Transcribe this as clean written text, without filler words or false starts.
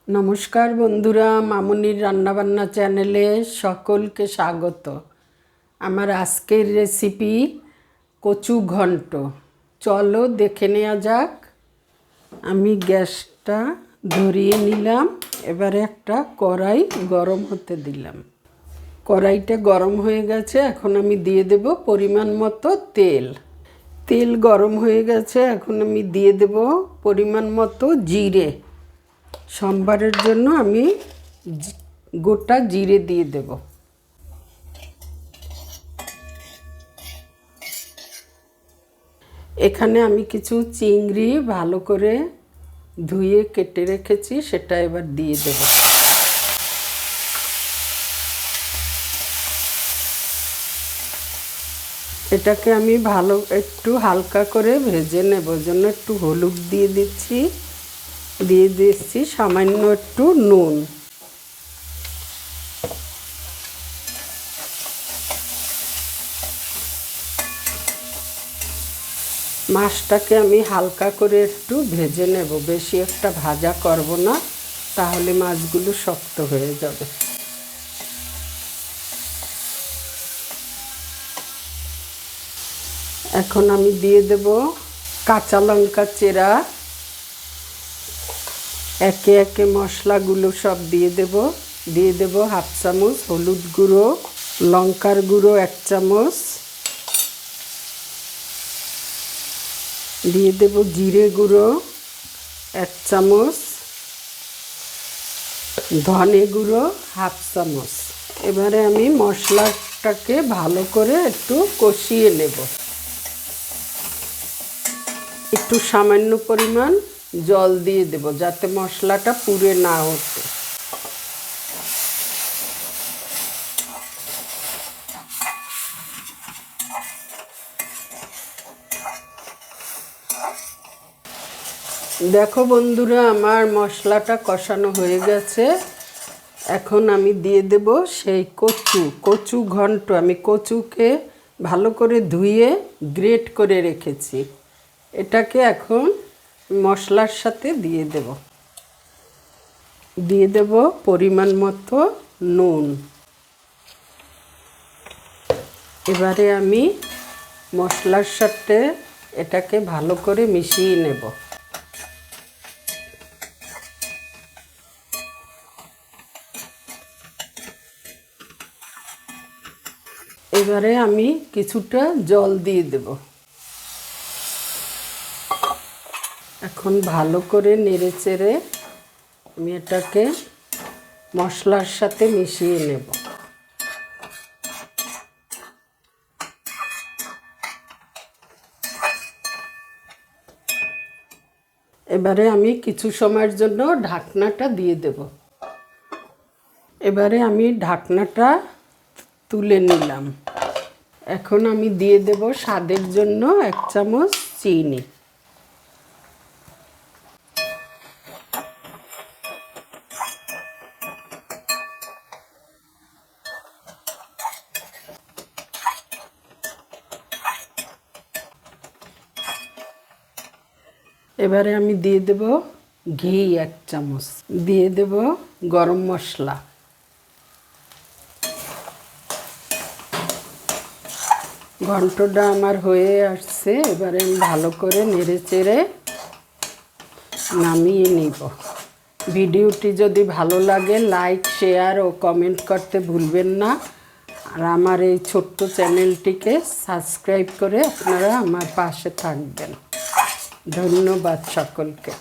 নমস্কার বন্ধুরা, মামুনির রান্নাবান্না চ্যানেলে সকলকে স্বাগত। আমার আজকের রেসিপি কচু ঘন্ট। চলো দেখে নেওয়া যাক। আমি গ্যাসটা ধরিয়ে নিলাম, এবারে একটা কড়াই গরম হতে দিলাম। কড়াইটা গরম হয়ে গেছে, এখন আমি দিয়ে দেব পরিমাণ মতো তেল। তেল গরম হয়ে গেছে, এখন আমি দিয়ে দেব পরিমাণ মতো জিরে। সম্বারের জন্য আমি গোটা জিরে দিয়ে দেব। এখানে আমি কিছু চিংড়ি ভালো করে ধুয়ে কেটে রেখেছি, সেটা এবার দিয়ে দেব। এটাকে আমি ভালো একটু হালকা করে ভেজে নেব, জন্য একটু হলুদ দিয়ে দিচ্ছি, দিয়ে দিচ্ছি সামান্য একটু নুন। মাছটাকে আমি হালকা করে একটু ভেজে নেব, বেশি একটা ভাজা করব না, তাহলে মাছগুলো শক্ত হয়ে যাবে। এখন আমি দিয়ে দেব কাঁচা লঙ্কা চেরা। একে একে মশলাগুলো সব দিয়ে দেব। দিয়ে দেব হাফ চামচ হলুদ গুঁড়ো, লঙ্কার গুঁড়ো 1 চামচ, দিয়ে দেব জিরে গুঁড়ো 1 চামচ, ধনে গুঁড়ো হাফ চামচ। এবারে আমি মশলাটাকে ভালো করে একটু কষিয়ে নেব। একটু সামান্য পরিমাণ জল দিয়ে দেব, যাতে মশলাটা পুড়ে না ওঠে। দেখো বন্ধুরা, আমার মশলাটা কষানো হয়ে গেছে। এখন আমি দিয়ে দেব সেই কচু ঘন্ট। আমি কচুকে ভালো করে ধুয়ে গ্রেট করে রেখেছি, এটাকে এখন মশলার সাথে দিয়ে দেব। দিয়ে দেব পরিমাণ মতো নুন। এবারে আমি মশলার সাথে এটাকে ভালো করে মিশিয়ে নেব। এবারে আমি কিছুটা জল দিয়ে দেব। এখন ভালো করে নেড়ে চেড়ে আমি এটাকে মশলার সাথে মিশিয়ে নেব। এবারে আমি কিছু সময়ের জন্য ঢাকনাটা দিয়ে দেব। এবারে আমি ঢাকনাটা তুলে নিলাম। এখন আমি দিয়ে দেব স্বাদের জন্য 1 চামচ চিনি। এবারে আমি দিয়ে দেব ঘি 1 চামচ, দিয়ে দেব গরম মশলা। ঘন্টটা আমার হয়ে আসছে, এবারে আমি ভালো করে নেড়ে চেড়ে নামিয়ে নিব। ভিডিওটি যদি ভালো লাগে লাইক, শেয়ার ও কমেন্ট করতে ভুলবেন না। আর আমার এই ছোট্ট চ্যানেলটিকে সাবস্ক্রাইব করে আপনারা আমার পাশে থাকবেন। ধন্যবাদ সকলকে।